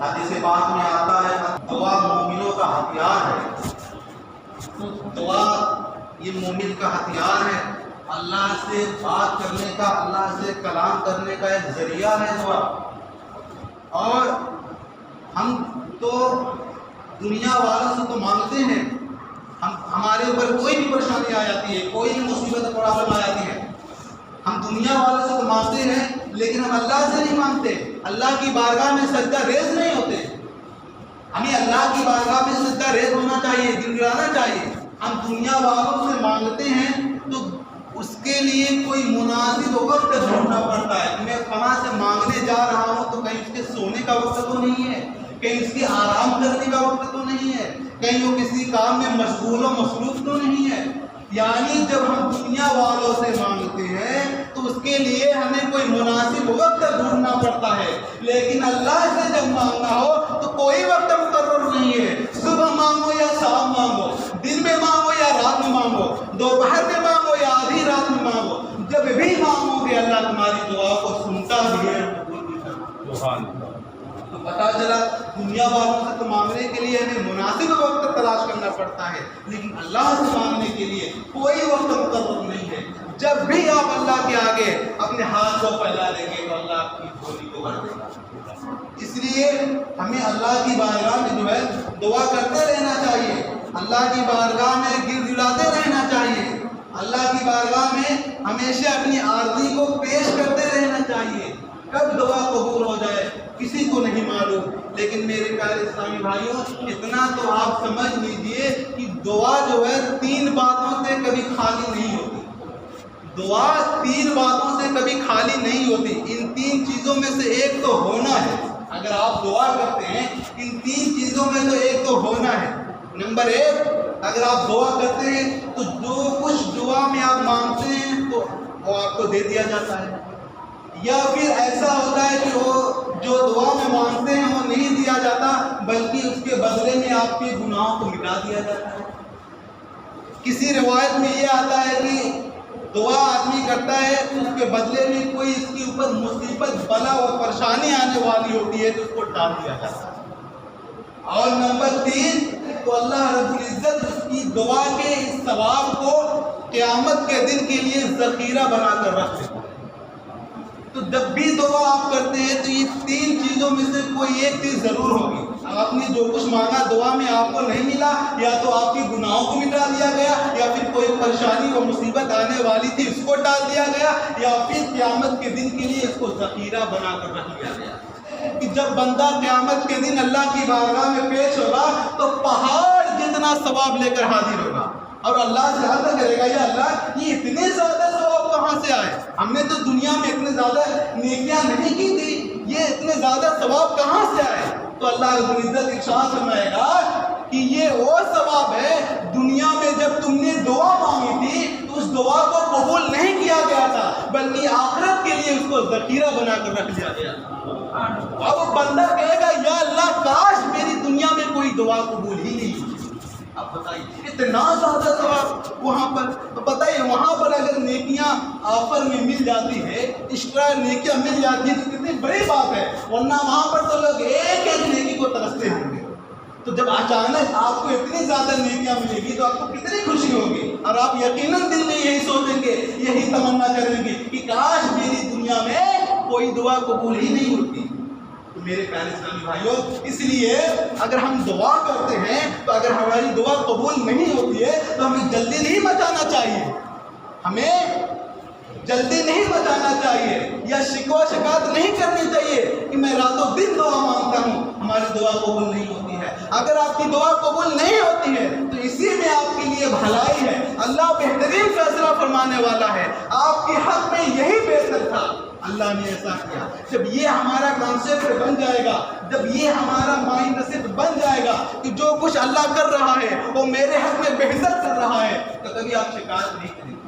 حدیث پاک میں آتا ہے دعا مومنوں کا ہتھیار ہے. تو دعا یہ مومن کا ہتھیار ہے. اللہ سے بات کرنے کا، اللہ سے کلام کرنے کا ایک ذریعہ ہے دعا. اور ہم تو دنیا والوں سے تو مانگتے ہیں، ہمارے اوپر کوئی بھی پریشانی آ جاتی ہے، کوئی بھی مصیبت پرابلم آ جاتی ہے، ہم دنیا والوں سے تو مانگتے ہیں، لیکن ہم اللہ سے نہیں مانگتے. اللہ کی بارگاہ میں سجدہ ریز نہیں ہوتے. ہمیں اللہ کی بارگاہ میں سجدہ ریز ہونا چاہیے، دل گرانا چاہیے. ہم دنیا والوں سے مانگتے ہیں تو اس کے لیے کوئی مناسب وقت ڈھونڈنا پڑتا ہے. میں کہاں سے مانگنے جا رہا ہوں تو کہیں اس کے سونے کا وقت تو نہیں ہے، کہیں اس کے آرام کرنے کا وقت تو نہیں ہے، کہیں وہ کسی کام میں مشغول و مصروف تو نہیں ہے. یعنی جب ہم دنیا والوں سے مانگتے ہیں تو اس کے لیے ہمیں کوئی مناسب وقت ڈھونڈنا پڑتا ہے. لیکن اللہ سے جب مانگنا ہو تو کوئی وقت مقرر نہیں ہے. صبح مانگو یا شام مانگو، دن میں مانگو یا رات میں مانگو، دوپہر میں مانگو یا آدھی رات میں مانگو، جب بھی مانگو گے اللہ تمہاری دعا کو سنتا بھی ہے. تو پتا چلا دنیا والوں سے تو مانگنے کے لیے ہمیں مناسب وقت تلاش کرنا پڑتا ہے، لیکن اللہ سے مانگنے کے لیے کوئی وقت مقرر نہیں ہے. جب بھی آپ اللہ کے آگے اپنے ہاتھ کو پھیلا دیں گے تو اللہ آپ کی جھولی کو بھر دے گا. اس لیے ہمیں اللہ کی بارگاہ میں جو ہے دعا کرتے رہنا چاہیے، اللہ کی بارگاہ میں گر گڑاتے رہنا چاہیے، اللہ کی بارگاہ میں ہمیشہ اپنی عارضی کو پیش کرتے رہنا چاہیے. کب دعا قبول ہو جائے کسی کو نہیں معلوم. لیکن میرے پیارے اسلامی بھائیوں، اتنا تو آپ سمجھ لیجئے کہ دعا جو ہے 3 باتوں سے کبھی خالی نہیں ہوتی. دعا 3 باتوں سے کبھی خالی نہیں ہوتی. ان 3 چیزوں میں سے ایک تو ہونا ہے. اگر آپ دعا کرتے ہیں ان 3 چیزوں میں تو ایک تو ہونا ہے. نمبر 1، اگر آپ دعا کرتے ہیں تو جو کچھ دعا میں آپ مانگتے ہیں تو وہ آپ کو دے دیا جاتا ہے، یا پھر ایسا ہوتا ہے کہ وہ جو دعا میں مانگتے ہیں وہ نہیں دیا جاتا بلکہ اس کے بدلے میں آپ کے گناہوں کو مٹا دیا جاتا ہے. کسی روایت میں یہ آتا ہے کہ دعا آدمی کرتا ہے تو اس کے بدلے میں کوئی اس کے اوپر مصیبت، بلا اور پریشانی آنے والی ہوتی ہے تو اس کو ٹال دیا جاتا ہے. اور نمبر 3، تو اللہ رب العزت اس کی دعا کے اس ثواب کو قیامت کے دن کے لیے ذخیرہ بنا کر رکھ دیتا ہے. تو جب بھی دعا آپ کرتے ہیں تو یہ 3 چیزوں میں سے کوئی ایک چیز ضرور ہوگی. آپ نے جو کچھ مانگا دعا میں آپ کو نہیں ملا، یا تو آپ کی گناہوں کو مٹا دیا گیا، یا پھر کوئی پریشانی و مصیبت آنے والی تھی اس کو ٹال دیا گیا، یا پھر قیامت کے دن کے لیے اس کو ذخیرہ بنا کر رکھ دیا گیا. کہ جب بندہ قیامت کے دن اللہ کی بارگاہ میں پیش ہوگا تو پہاڑ جتنا ثواب لے کر حاضر ہوگا اور اللہ سے عرض کرے گا، یا اللہ یہ اتنے زیادہ ثواب کہاں سے آئے؟ ہم نے تو دنیا میں اتنے زیادہ نیکیاں نہیں کی تھی، یہ اتنے زیادہ ثواب کہاں سے آئے؟ تو اللہ رب العزت ارشاد فرمائے گا کہ یہ وہ ثواب ہے دنیا میں جب تم نے دعا مانگی تھی تو اس دعا کو قبول نہیں کیا گیا تھا بلکہ آخرت کے لیے اس کو ذخیرہ بنا کر رکھ دیا گیا. اب وہ بندہ کہے گا، یا اللہ کاش میری دنیا میں کوئی دعا قبول ہی نہیں ہوتی. اب بتائیے اتنا زیادہ ثواب وہاں پر. تو بتائیے وہاں پر اگر نیکیاں آفر میں مل جاتی ہے، ایکسٹرا نیکیاں مل جاتی ہے تو کتنی بڑی بات ہے. ورنہ وہاں پر تو لوگ ایک ایک نیکی کو ترستے ہوں گے. تو جب اچانک آپ کو اتنی زیادہ نیکیاں ملے گی تو آپ کو کتنی خوشی ہوگی، اور آپ یقیناً دل میں یہی سوچیں گے، یہی تمنا کریں گے کہ کاش میری دنیا میں کوئی دعا قبول ہی نہیں ہوتی. تو میرے پیارے اسلامی بھائیوں، اس لیے اگر ہم دعا کرتے ہیں تو اگر ہماری دعا قبول نہیں ہوتی ہے تو ہمیں جلدی نہیں مچانا چاہیے، ہمیں جلدی نہیں بچانا چاہیے، یا شکوہ شکایت نہیں کرنی چاہیے کہ میں راتوں دن دعا مانگتا ہوں ہماری دعا قبول نہیں ہوتی ہے. اگر آپ کی دعا قبول نہیں ہوتی ہے تو اسی میں آپ کے لیے بھلائی ہے. اللہ بہترین فیصلہ فرمانے والا ہے. آپ کے حق میں یہی بہتر تھا، اللہ نے ایسا کیا. جب یہ ہمارا کانسیپٹ بن جائے گا، جب یہ ہمارا مائنڈ سیٹ بن جائے گا کہ جو کچھ اللہ کر رہا ہے وہ میرے حق میں بہتر کر رہا ہے، تو کبھی آپ شکایت نہیں کریں گے.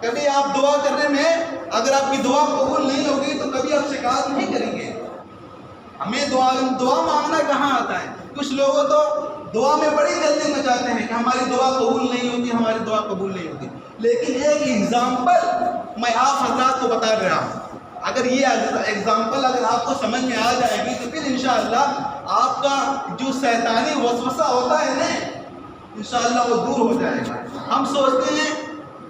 کبھی آپ دعا کرنے میں اگر آپ کی دعا قبول نہیں ہوگی تو کبھی آپ شکایت نہیں کریں گے. ہمیں دعا مانگنا کہاں آتا ہے. کچھ لوگوں تو دعا میں بڑی جلدی مچاتے ہیں کہ ہماری دعا قبول نہیں ہوتی، ہماری دعا قبول نہیں ہوتی. لیکن ایک ایگزامپل میں آپ حضرات کو بتا رہا ہوں. اگر یہ ایگزامپل اگر آپ کو سمجھ میں آ جائے گی تو پھر انشاءاللہ آپ کا جو شیطانی وسوسہ ہوتا ہے نا انشاءاللہ وہ دور ہو جائے گا۔ ہم سوچتے ہیں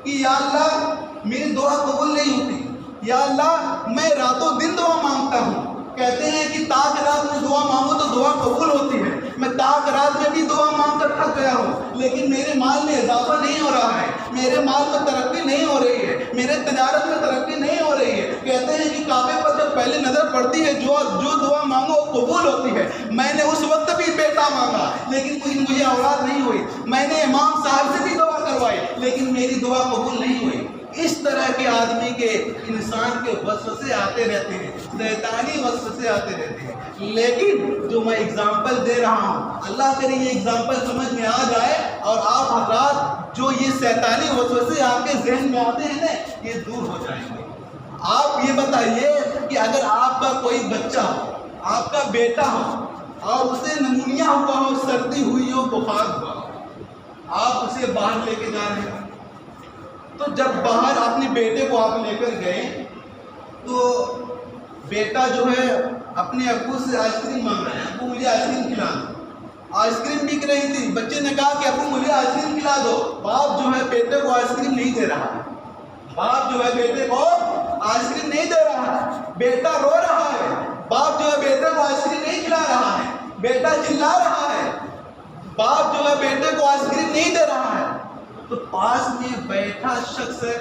کہ یا اللہ میری دعا قبول نہیں ہوتی، یا اللہ میں راتوں دن دعا مانگتا ہوں، کہتے ہیں کہ تاک رات میں دعا مانگو تو دعا قبول ہوتی ہے، میں تاک رات میں بھی دعا مانگ کر تھک گیا ہوں لیکن میرے مال میں اضافہ نہیں ہو رہا ہے، میرے مال میں ترقی نہیں ہو رہی ہے، میرے تجارت میں ترقی نہیں ہو رہی ہے۔ کہتے ہیں کہ کعبے پر جب پہلے نظر پڑتی ہے جو دعا مانگو وہ قبول ہوتی ہے۔ میں نے اس وقت بھی بیٹا مانگا لیکن مجھے اولاد نہیں ہوئی، میں نے امام صاحب سے بھی دعا کروائی لیکن میری دعا قبول نہیں ہوئی۔ اس طرح کے آدمی کے انسان کے وسوسے آتے رہتے ہیں، شیطانی وسوسے آتے رہتے ہیں، لیکن جو میں اگزامپل دے رہا ہوں اللہ کرے یہ اگزامپل سمجھ میں آ جائے اور آپ حضرات جو یہ شیطانی وسوسے آپ کے ذہن میں آتے ہیں نا یہ دور ہو جائیں گے۔ آپ یہ بتائیے کہ اگر آپ کا کوئی بچہ ہو، آپ کا بیٹا ہو اور اسے نمونیا ہوا ہو، سردی ہوئی ہو، بخار ہوا ہو، آپ اسے باہر لے کے جا رہے ہیں تو جب باہر اپنے بیٹے کو آپ لے کر گئے تو بیٹا جو ہے اپنے ابو سے آئس کریم مانگ رہا ہے، ابو مجھے آئس کریم کھلا دو۔ آئس کریم بک رہی تھی، بچے نے کہا کہ ابو مجھے آئس کریم کھلا دو۔ باپ جو ہے بیٹے کو آئس کریم نہیں دے رہا ہے، باپ جو ہے بیٹے کو آئس کریم نہیں دے رہا ہے، بیٹا رو رہا ہے، باپ جو ہے بیٹے کو آئس کریم نہیں کھلا رہا ہے، بیٹا چلا رہا ہے، باپ جو ہے بیٹے کو آئس کریم نہیں دے رہا ہے۔ تو پاس میں بیٹھا شخص ہے،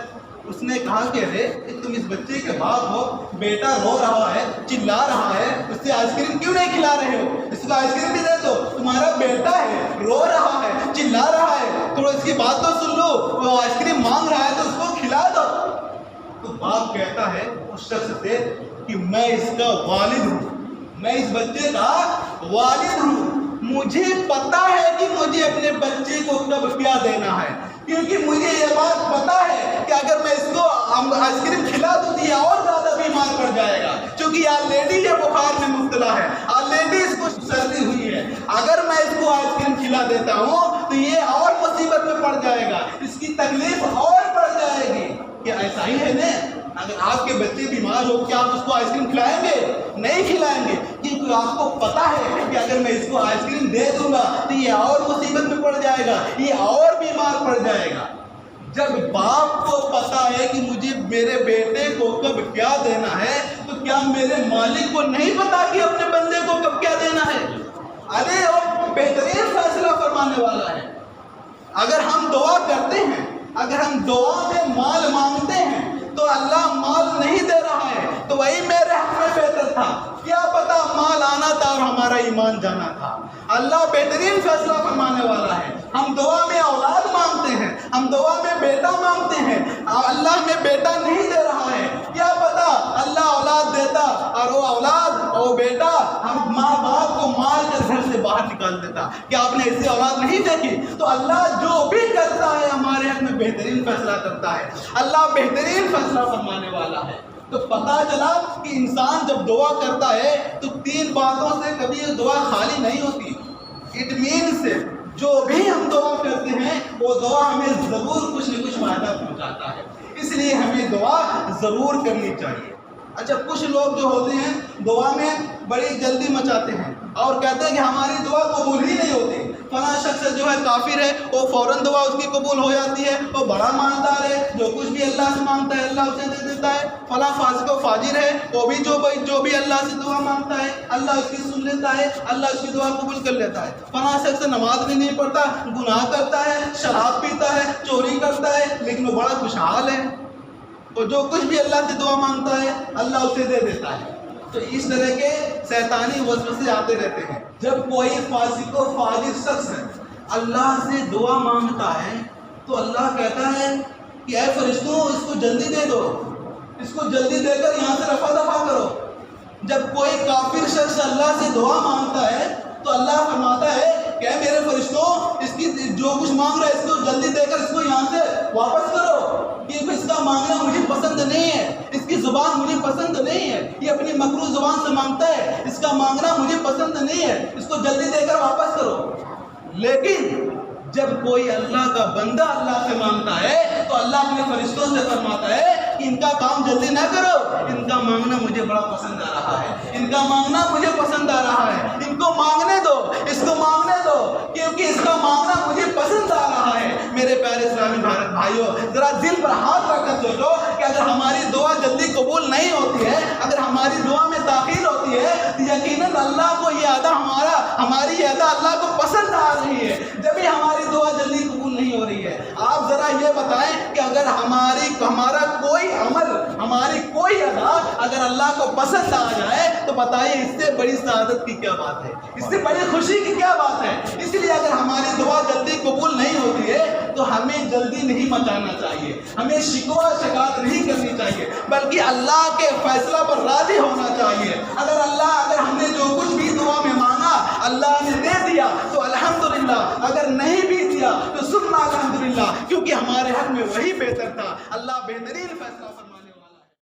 اس نے کہا کہ ارے تم اس بچے کے باپ ہو، بیٹا رو رہا ہے، چلا رہا ہے، اس سے آئس کریم کیوں نہیں کھلا رہے ہو؟ اس کو آئس کریم بھی دے دو، تمہارا بیٹا ہے، رو رہا ہے، چلا رہا ہے، تھوڑا اس کی بات تو سن لو، وہ آئس کریم مانگ رہا ہے تو اس کو کھلا دو۔ تو باپ کہتا ہے اس شخص سے کہ میں اس کا والد ہوں، میں اس بچے کا والد ہوں، مجھے پتا ہے کہ مجھے اپنے بچے کو کب کیا دینا ہے، کیونکہ مجھے یہ بات پتا ہے کہ اگر میں اس کو آئس کریم کھلا دوں تو یہ اور زیادہ بیمار پڑ جائے گا، کیونکہ آلریڈی یہ بخار میں مبتلا ہے، آلریڈی اس کو سردی ہوئی ہے، اگر میں اس کو آئس کریم کھلا دیتا ہوں تو یہ اور مصیبت میں پڑ جائے گا، اس کی تکلیف اور بڑھ جائے گی۔ کیا ایسا ہی ہے نا؟ اگر آپ کے بچے بیمار ہو کیا آپ اس کو آئس کریم کھلائیں گے؟ نہیں کھلائیں گے، کیونکہ آپ کو پتا ہے کہ اگر میں اس کو آئس کریم دے دوں گا تو یہ اور مصیبت میں پڑ جائے گا، یہ اور بیمار پڑ جائے گا۔ جب باپ کو پتا ہے کہ مجھے میرے بیٹے کو کب کیا دینا ہے تو کیا میرے مالک کو نہیں پتا کہ اپنے بندے کو کب کیا دینا ہے؟ ارے وہ بہترین فیصلہ فرمانے والا ہے۔ اگر ہم دعا کرتے ہیں، اگر ہم دعا میں مال مانگتے ہیں تو اللہ مال نہیں دے رہا ہے تو وہی میرے حق میں بہتر تھا، کیا پتا مال آنا تھا اور ہمارا ایمان جانا تھا۔ اللہ بہترین فیصلہ فرمانے والا ہے۔ ہم دعا میں اولاد مانگتے ہیں، ہم دعا میں بیٹا مانگتے ہیں، اللہ ہمیں بیٹا نہیں دے رہا ہے، کیا پتا اللہ اولاد دیتا اور وہ اولاد اور بیٹا ہم ماں باپ کو مار کر گھر سے باہر نکال دیتا۔ کیا آپ نے ایسی اولاد نہیں دیکھی؟ تو اللہ جو بھی کرتا ہے ہمارے حق میں بہترین فیصلہ کرتا ہے، اللہ بہترین فیصلہ فرمانے والا ہے۔ تو پتا چلا کہ انسان جب دعا کرتا ہے تو تین باتوں سے کبھی یہ دعا خالی نہیں ہوتی۔ اٹ مینس جو بھی ہم دعا کرتے ہیں وہ دعا ہمیں ضرور کچھ نہ کچھ فائدہ پہنچاتا ہے، اس لیے ہمیں دعا ضرور کرنی چاہیے۔ اچھا کچھ لوگ جو ہوتے ہیں دعا میں بڑی جلدی مچاتے ہیں اور کہتے ہیں کہ ہماری دعا قبول ہی نہیں ہوتی، فلاں شخص جو ہے کافر ہے وہ فوراً دعا اس کی قبول ہو جاتی ہے، وہ بڑا مالدار ہے، جو کچھ بھی اللہ سے مانگتا ہے اللہ اسے دے دیتا ہے، فلاں فاسق و فاجر ہے وہ بھی جو بھی اللہ سے دعا مانگتا ہے اللہ اس کی سن لیتا ہے، اللہ اس کی دعا قبول کر لیتا ہے، فلاں شخص نماز بھی نہیں پڑھتا، گناہ کرتا ہے، شراب پیتا ہے، چوری کرتا ہے، لیکن وہ بڑا خوشحال ہے، اور جو کچھ بھی اللہ سے دعا مانگتا ہے اللہ اسے دے دیتا ہے۔ تو اس طرح کے شیطانی وسوسے آتے رہتے ہیں۔ جب کوئی فاسق و فاجر شخص اللہ سے دعا مانگتا ہے تو اللہ کہتا ہے کہ اے فرشتوں اس کو جلدی دے دو، اس کو جلدی دے کر یہاں سے رفع دفع کرو۔ جب کوئی کافر شخص اللہ سے دعا مانگتا ہے تو اللہ فرماتا ہے کہ اے میرے فرشتوں اس کی جو کچھ مانگ رہا ہے اس کو جلدی دے کر اس کو یہاں سے واپس کرو، کیونکہ اس کا مانگنا مجھے پسند نہیں ہے، اس کی زبان مجھے پسند نہیں ہے، یہ اپنی مکروہ زبان سے مانگتا ہے، اس کا مانگنا مجھے پسند نہیں ہے، اس کو جلدی دے کر واپس کرو۔ لیکن جب کوئی اللہ کا بندہ اللہ سے مانگتا ہے تو اللہ اپنے فرشتوں سے فرماتا ہے کہ ان کا کام جلدی نہ کرو، ان کا مانگنا مجھے بڑا پسند آ رہا ہے، ان کا مانگنا مجھے پسند آ رہا ہے، ان کو مانگنے دو، اس کو مانگنے دو، کیونکہ اس کا مانگنا مجھے پسند آ رہا ہے۔ میرے پیارے اسلامی بھائیوں، ذرا دل پر ہاتھ رکھ کر سوچو کہ اگر ہماری دعا جلدی قبول نہیں ہوتی ہے، اگر ہماری دعا میں تاخیر ہوتی ہے، تو یقیناً اللہ کو یہ ادا ہماری یہ ادا اللہ کو پسند آ رہی ہے، جبھی ہماری دعا جلدی قبول نہیں ہو رہی ہے۔ آپ ذرا یہ بتائیں کہ اگر ہمارا کوئی عمل، ہماری کوئی ادا اگر اللہ کو پسند آ جائے تو بتائیے اس سے بڑی سعادت کی کیا بات ہے، اس سے بڑی خوشی کی کیا بات ہے۔ اس لیے اگر ہماری دعا جلدی قبول نہیں ہوتی ہے تو ہمیں جلدی نہیں مچانا چاہیے، ہمیں شکوہ شکایت نہیں کرنی چاہیے، بلکہ اللہ کے فیصلہ پر راضی ہونا چاہیے۔ اگر ہم نے جو کچھ بھی دعا میں مانگا اللہ نے دے دیا تو الحمدللہ، اگر نہیں بھی دیا تو ثم الحمدللہ، کیونکہ ہمارے حق میں وہی بہتر تھا۔ اللہ بہترین فیصلہ